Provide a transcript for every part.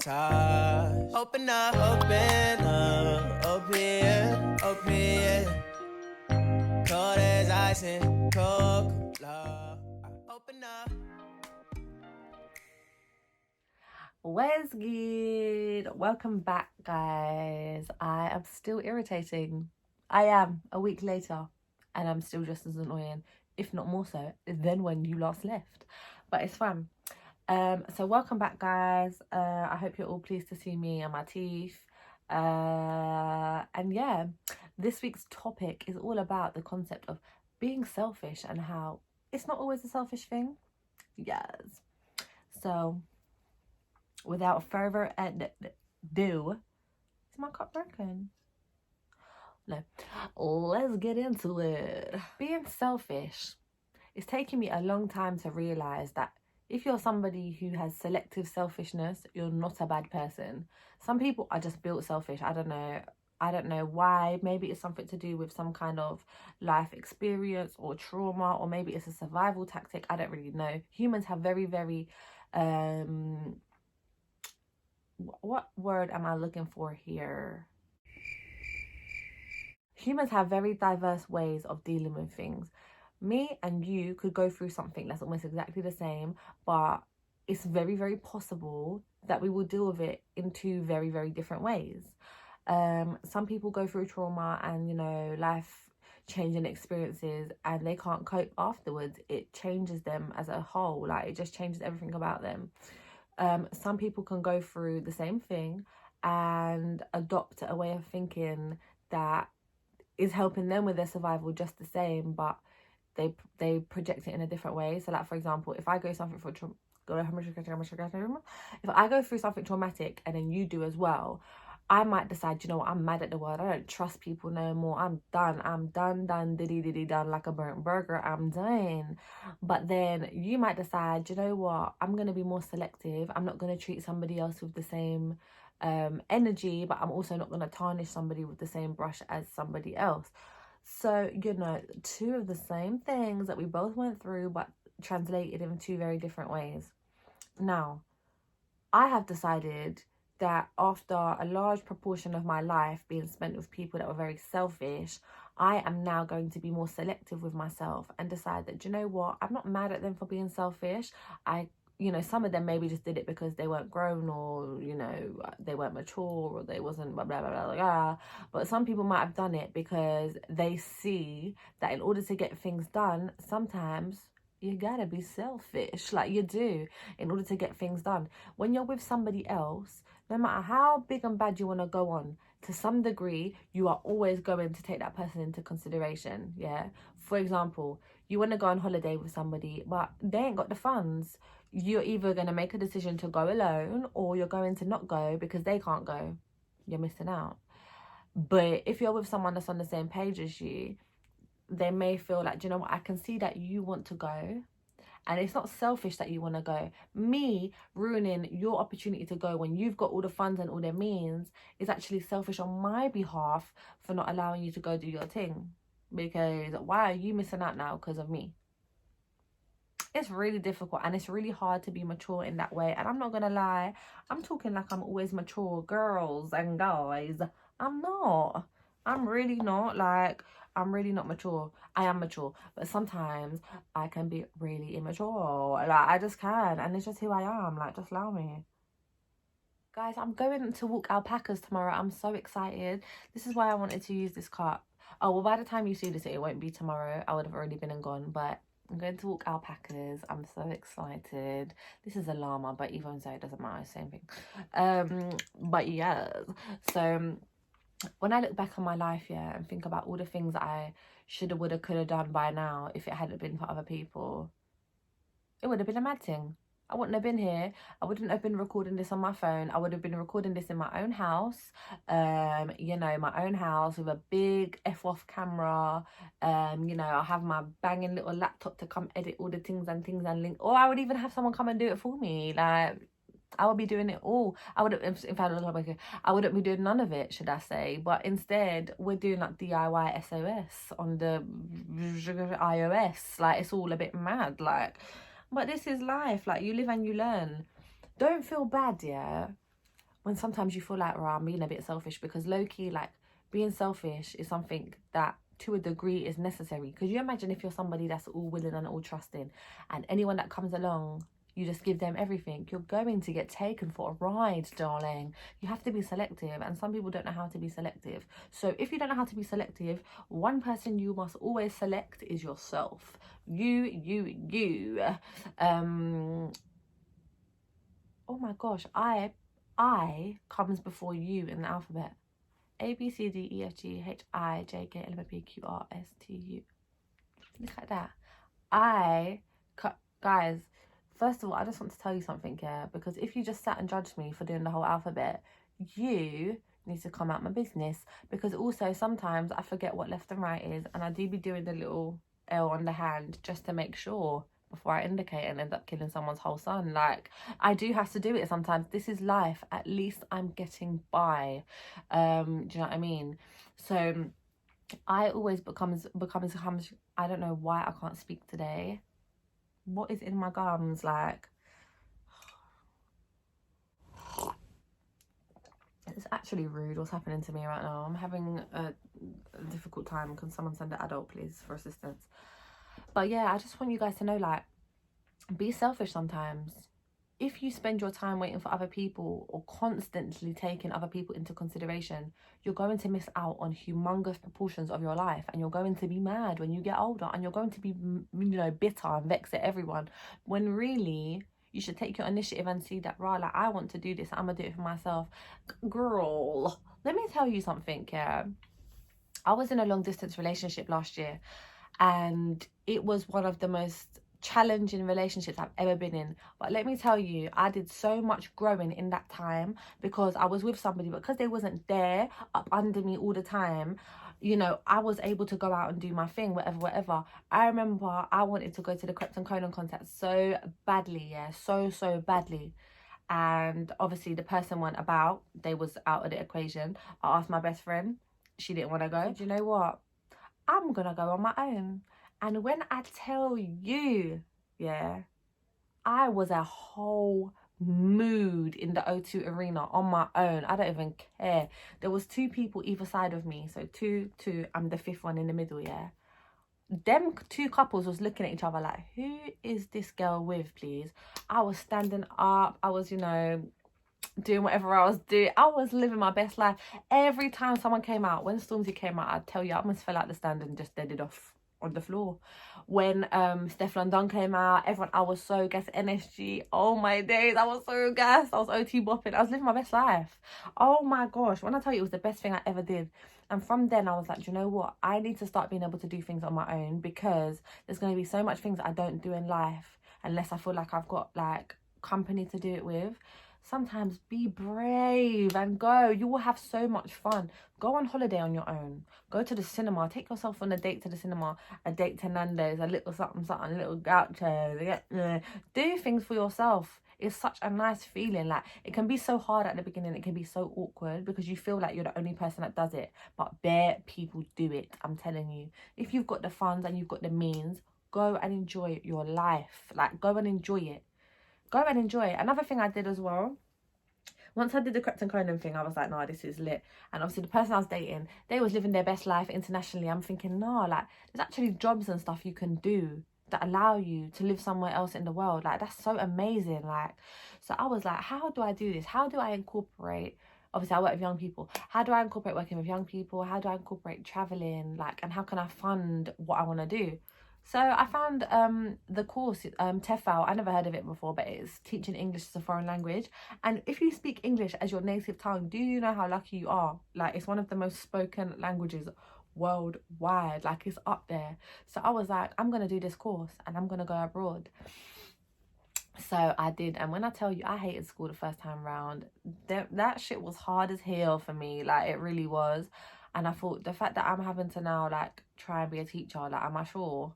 sabotage. Open up, open up. Cold as ice and Coca-Cola. Open up. Where's good? Welcome back, guys. I am still irritating. I am a week later, and I'm still just as annoying, if not more so, than when you last left. But it's fun. So welcome back, guys. I hope you're all pleased to see me and my teeth. And yeah, this week's topic is all about the concept of being selfish and how it's not always a selfish thing. Yes. So without further ado, is my cup broken? No. Let's get into it. Being selfish, it's taken me a long time to realize that if you're somebody who has selective selfishness, you're not a bad person. Some people are just built selfish. I don't know why. Maybe it's something to do with some kind of life experience or trauma, or maybe it's a survival tactic. I don't really know. Humans have very what word am I looking for here? Humans have very diverse ways of dealing with things. Me and you could go through something that's almost exactly the same, but it's very possible that we will deal with it in two very different ways. Some people go through trauma and, life changing experiences, and they can't cope afterwards. It changes them as a whole. Like, it just changes everything about them. Some people can go through the same thing and adopt a way of thinking that is helping them with their survival just the same, but they project it in a different way. So, like, for example, if I go something for if I go through something traumatic and then you do as well, I might decide, I'm mad at the world. I don't trust people no more. I'm done, diddy done, like a burnt burger. I'm done. But then you might decide, I'm going to be more selective. I'm not going to treat somebody else with the same energy, but I'm also not going to tarnish somebody with the same brush as somebody else. So, two of the same things that we both went through, but translated in two very different ways. Now, I have decided that after a large proportion of my life being spent with people that were very selfish, I am now going to be more selective with myself and decide that, I'm not mad at them for being selfish. Some of them maybe just did it because they weren't grown, or, they weren't mature, or they wasn't blah, blah, blah, blah, blah. But some people might have done it because they see that in order to get things done, sometimes you gotta be selfish, like you do, in order to get things done. When you're with somebody else, no matter how big and bad you want to go on, to some degree, you are always going to take that person into consideration, yeah? For example, you want to go on holiday with somebody, but they ain't got the funds. You're either going to make a decision to go alone, or you're going to not go because they can't go. You're missing out. But if you're with someone that's on the same page as you, they may feel like, I can see that you want to go, and it's not selfish that you want to go. Me ruining your opportunity to go when you've got all the funds and all the means is actually selfish on my behalf for not allowing you to go do your thing. Because why are you missing out now because of me? It's really difficult, and it's really hard to be mature in that way. And I'm not gonna lie, I'm talking like I'm always mature, girls and guys. I'm not. I'm really not. Like, I'm really not mature. I am mature, but sometimes I can be really immature. Like, I just can, and it's just who I am. Like, just allow me. Guys, I'm going to walk alpacas tomorrow. I'm so excited. This is why I wanted to use this cup. Oh, well, by the time you see this, it won't be tomorrow. I would have already been and gone, but I'm going to walk alpacas. I'm so excited. This is a llama, but even so, it doesn't matter. Same thing. But yes. So when I look back on my life, yeah, and think about all the things that I shoulda, woulda, coulda done by now, if it hadn't been for other people, it would have been a mad thing. I wouldn't have been here. I wouldn't have been recording this on my phone. I would have been recording this in my own house. My own house with a big F-off camera. I have my banging little laptop to come edit all the things and link. Or I would even have someone come and do it for me. Like, I would be doing it all. I wouldn't be doing none of it, should I say. But instead, we're doing like DIY SOS on the iOS. Like, it's all a bit mad. Like, but this is life. Like, you live and you learn. Don't feel bad, yeah, when sometimes you feel like, oh, I'm being a bit selfish, because low-key, like, being selfish is something that to a degree is necessary. Because you imagine if you're somebody that's all willing and all trusting, and anyone that comes along, you just give them everything, you're going to get taken for a ride, darling. You have to be selective, and some people don't know how to be selective. So if you don't know how to be selective, one person you must always select is yourself. You. Oh my gosh, I comes before you in the alphabet. A, B, C, D, E, F, G, H, I, J, K, L, M, N, P, Q, R, S, T, U. Look at that. Guys, first of all, I just want to tell you something here, because if you just sat and judged me for doing the whole alphabet, you need to come out my business. Because also sometimes I forget what left and right is, and I do be doing the little L on the hand just to make sure before I indicate and end up killing someone's whole son. Like, I do have to do it sometimes. This is life. At least I'm getting by. Do you know what I mean? So I always becomes I don't know why I can't speak today. What is in my gums? Like, it's actually rude what's happening to me right now. I'm having a difficult time. Can someone send an adult, please, for assistance? But yeah, I just want you guys to know, like, be selfish sometimes. If you spend your time waiting for other people or constantly taking other people into consideration, you're going to miss out on humongous proportions of your life, and you're going to be mad when you get older, and you're going to be, you know, bitter and vexed at everyone, when really you should take your initiative and see that, right, like, I want to do this, I'm gonna do it for myself. Girl, let me tell you something, yeah. I was in a long distance relationship last year, and it was one of the most challenging relationships I've ever been in. But let me tell you, I did so much growing in that time, because I was with somebody, but because they wasn't there up under me all the time, you know, I was able to go out and do my thing, whatever. I remember I wanted to go to the Krypton Conan concert so badly, yeah, so badly. And obviously the person went about, they was out of the equation. I asked my best friend, she didn't want to go. Do you know what? I'm gonna go on my own. And when I tell you, yeah, I was a whole mood in the O2 Arena on my own. I don't even care. There was 2 people either side of me. So two, I'm the 5th one in the middle, yeah. Them 2 couples was looking at each other like, who is this girl with, please? I was standing up. I was, you know, doing whatever I was doing. I was living my best life. Every time someone came out, when Stormzy came out, I'd tell you, I almost fell out the stand and just deaded off on the floor. When Stefflon Don came out, everyone, I was so gassed. NSG, oh my days, I was so gassed. I was OT bopping. I was living my best life. Oh my gosh, when I tell you, it was the best thing I ever did. And from then I was like, do you know what, I need to start being able to do things on my own, because there's going to be so much things I don't do in life unless I feel like I've got like company to do it with. Sometimes be brave and go. You will have so much fun. Go on holiday on your own. Go to the cinema. Take yourself on a date to the cinema, a date to Nando's, a little something, a little gaucho. Do things for yourself. It's such a nice feeling. Like, it can be so hard at the beginning. It can be so awkward because you feel like you're the only person that does it. But bare people do it. I'm telling you. If you've got the funds and you've got the means, go and enjoy your life. Like, go and enjoy it. Go and enjoy it. Another thing I did as well, once I did the Krypton Conan thing, I was like, no, this is lit. And obviously the person I was dating, they was living their best life internationally. I'm thinking, no, like, there's actually jobs and stuff you can do that allow you to live somewhere else in the world. Like, that's so amazing. Like, so I was like, how do I do this? How do I incorporate, obviously I work with young people, how do I incorporate working with young people? How do I incorporate traveling? Like, and how can I fund what I want to do? So I found the course, TEFL. I never heard of it before, but it's teaching English as a foreign language. And if you speak English as your native tongue, do you know how lucky you are? Like, it's one of the most spoken languages worldwide. Like, it's up there. So I was like, I'm going to do this course and I'm going to go abroad. So I did, and when I tell you, I hated school the first time round. That shit was hard as hell for me. Like, it really was. And I thought, the fact that I'm having to now, like, try and be a teacher, like, am I sure?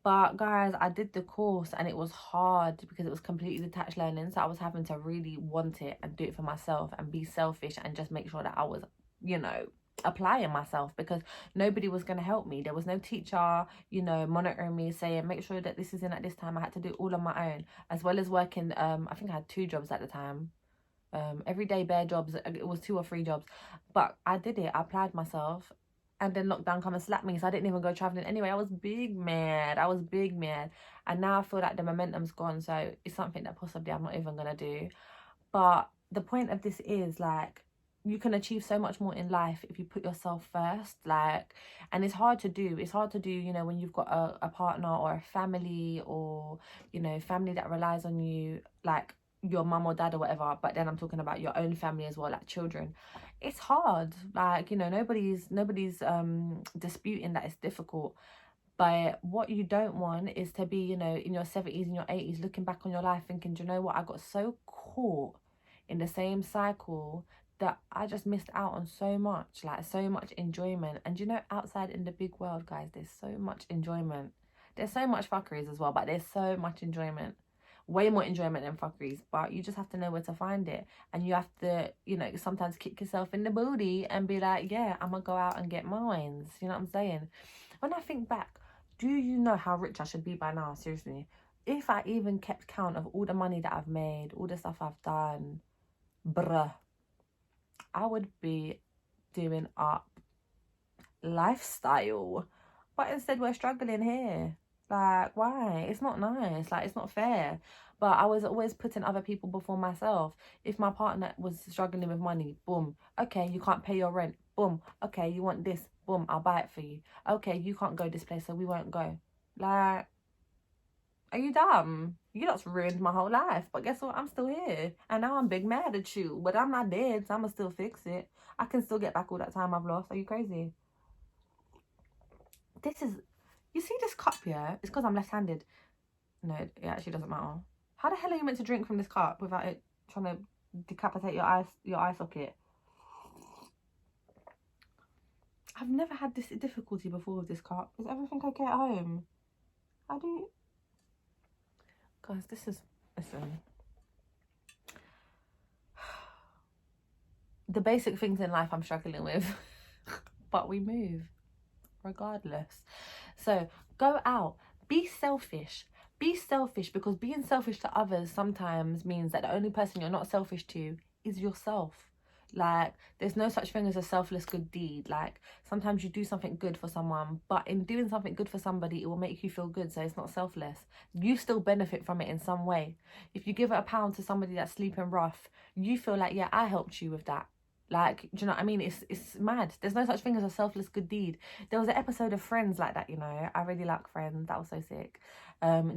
But guys, I did the course and it was hard because it was completely detached learning. So I was having to really want it and do it for myself and be selfish and just make sure that I was, you know, applying myself, because nobody was going to help me. There was no teacher, you know, monitoring me, saying, make sure that this is in at this time. I had to do it all on my own, as well as working. I think I had 2 jobs at the time. everyday bare jobs. It was 2 or 3 jobs, but I did it. I applied myself, and then lockdown come and slapped me, so I didn't even go traveling anyway. I was big mad. And now I feel like the momentum's gone, so it's something that possibly I'm not even gonna do. But the point of this is, like, you can achieve so much more in life if you put yourself first, like, and it's hard to do, you know, when you've got a partner or a family, or, you know, family that relies on you, like your mum or dad or whatever. But then I'm talking about your own family as well, like children. It's hard, like, you know, nobody's disputing that it's difficult. But what you don't want is to be, you know, in your 70s and your 80s looking back on your life thinking, do you know what, I got so caught in the same cycle that I just missed out on so much, like so much enjoyment. And you know, outside in the big world, guys, there's so much enjoyment. There's so much fuckeries as well, but there's so much enjoyment. Way more enjoyment than fuckeries, but you just have to know where to find it. And you have to, you know, sometimes kick yourself in the booty and be like, yeah, I'm gonna go out and get mines. You know what I'm saying? When I think back, do you know how rich I should be by now? Seriously. If I even kept count of all the money that I've made, all the stuff I've done, bruh, I would be doing up lifestyle. But instead we're struggling here. Like, why? It's not nice. Like, it's not fair. But I was always putting other people before myself. If my partner was struggling with money, boom. Okay, you can't pay your rent. Boom. Okay, you want this. Boom, I'll buy it for you. Okay, you can't go this place, so we won't go. Like, are you dumb? You just ruined my whole life. But guess what? I'm still here. And now I'm big mad at you. But I'm not dead, so I'm going to still fix it. I can still get back all that time I've lost. Are you crazy? This is... You see this cup, yeah? It's because I'm left-handed. No, it actually doesn't matter. How the hell are you meant to drink from this cup without it trying to decapitate your eye socket? I've never had this difficulty before with this cup. Is everything okay at home? How do you... Guys, this is... Listen. The basic things in life I'm struggling with. But we move. Regardless. So, go out. Be selfish. Be selfish, because being selfish to others sometimes means that the only person you're not selfish to is yourself. Like, there's no such thing as a selfless good deed. Like, sometimes you do something good for someone, but in doing something good for somebody, it will make you feel good, so it's not selfless. You still benefit from it in some way. If you give £1 to somebody that's sleeping rough, you feel like, yeah, I helped you with that. Like, do you know what I mean? It's mad. There's no such thing as a selfless good deed. There was an episode of Friends like that, you know. I really like Friends. That was so sick.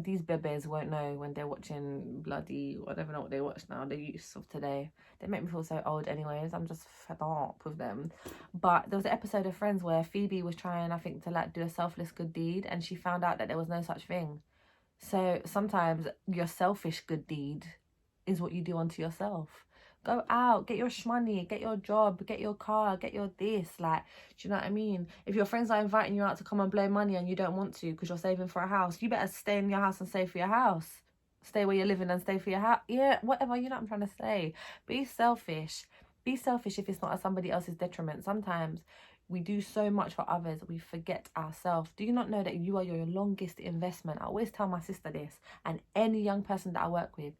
These bebes won't know when they're watching bloody... I don't even know what they watch now. The youths of today. They make me feel so old anyways. I'm just fed up with them. But there was an episode of Friends where Phoebe was trying, I think, to like do a selfless good deed, and she found out that there was no such thing. So sometimes your selfish good deed is what you do unto yourself. Go out, get your shmoney, get your job, get your car, get your this. Like, do you know what I mean? If your friends are inviting you out to come and blow money and you don't want to because you're saving for a house, you better stay in your house and save for your house. Stay where you're living and stay for your house. Yeah, whatever, you know what I'm trying to say. Be selfish. Be selfish if it's not at somebody else's detriment. Sometimes we do so much for others, we forget ourselves. Do you not know that you are your longest investment? I always tell my sister this, and any young person that I work with.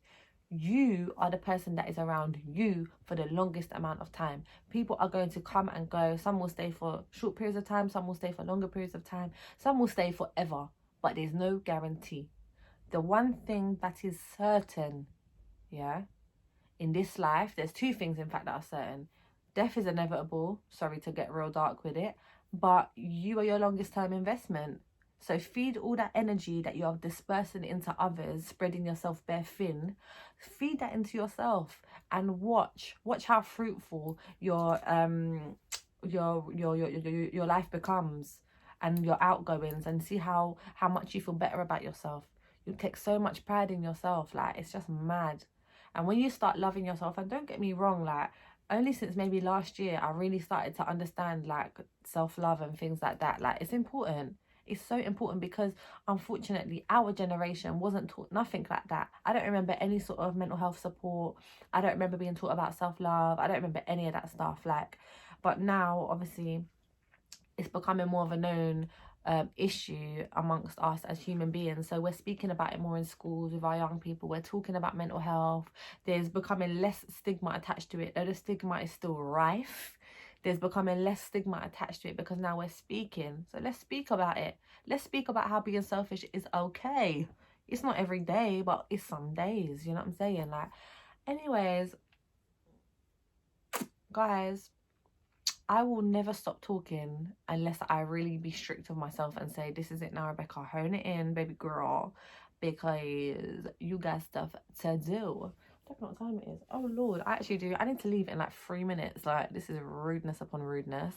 You are the person that is around you for the longest amount of time. People are going to come and go. Some will stay for short periods of time. Some will stay for longer periods of time. Some will stay forever. But there's no guarantee. The one thing that is certain, yeah, in this life, there's 2 things, in fact, that are certain. Death is inevitable. Sorry to get real dark with it. But you are your longest term investment. So feed all that energy that you're dispersing into others, spreading yourself bare thin. Feed that into yourself and watch how fruitful your life becomes, and your outgoings, and see how much you feel better about yourself. You take so much pride in yourself. Like, it's just mad. And when you start loving yourself, and don't get me wrong, like, only since maybe last year I really started to understand like self-love and things like that. Like, it's important. It's so important, because unfortunately our generation wasn't taught nothing like that. I don't remember any sort of mental health support. I don't remember being taught about self-love. I don't remember any of that stuff. Like, but now obviously it's becoming more of a known issue amongst us as human beings. So we're speaking about it more in schools with our young people. We're talking about mental health. There's becoming less stigma attached to it, though the stigma is still rife. There's becoming less stigma attached to it because now we're speaking. So let's speak about it. Let's speak about how being selfish is okay. It's not every day, but it's some days. You know what I'm saying? Like, anyways, guys, I will never stop talking unless I really be strict with myself and say, this is it now, Rebecca, hone it in, baby girl, because you got stuff to do. I don't know what time it is. Oh, Lord, I actually do. I need to leave in like 3 minutes. Like, this is rudeness upon rudeness.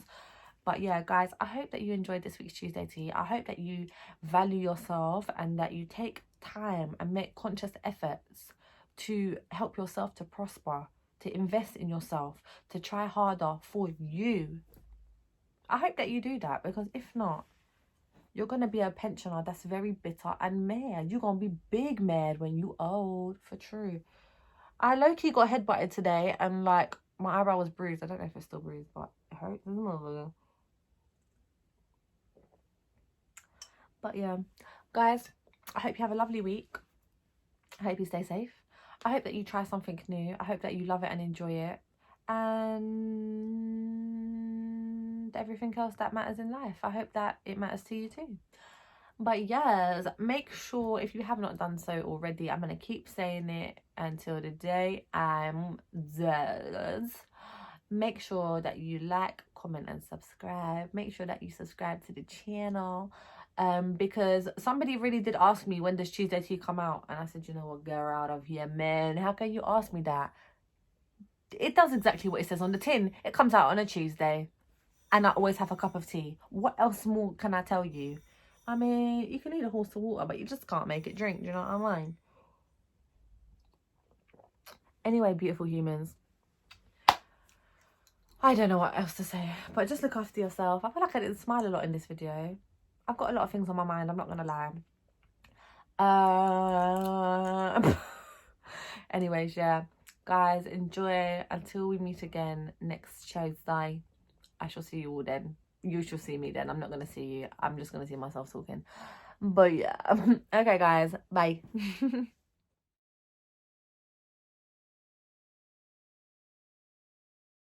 But yeah, guys, I hope that you enjoyed this week's Tuesday Tea. I hope that you value yourself and that you take time and make conscious efforts to help yourself to prosper, to invest in yourself, to try harder for you. I hope that you do that, because if not, you're going to be a pensioner that's very bitter and mad. You're going to be big mad when you old, for true. I low-key got headbutted today and like my eyebrow was bruised. I don't know if it's still bruised, but it hurts. But yeah, guys, I hope you have a lovely week. I hope you stay safe. I hope that you try something new. I hope that you love it and enjoy it. And everything else that matters in life. I hope that it matters to you too. But yes, make sure, if you have not done so already, I'm going to keep saying it until the day I'm dead. Make sure that you like, comment and subscribe. Make sure that you subscribe to the channel. Because somebody really did ask me, when does Tuesday Tea come out? And I said, you know what, get out of here, man. How can you ask me that? It does exactly what it says on the tin. It comes out on a Tuesday. And I always have a cup of tea. What else more can I tell you? I mean, you can lead a horse to water, but you just can't make it drink. Do you know what I mean? Anyway, beautiful humans, I don't know what else to say, but just look after yourself. I feel like I didn't smile a lot in this video. I've got a lot of things on my mind, I'm not gonna lie. Anyways, yeah, guys, enjoy until we meet again next Tuesday. I shall see you all then. You shall see me then. I'm not gonna see you. I'm just gonna see myself talking. But yeah. Okay, guys, bye.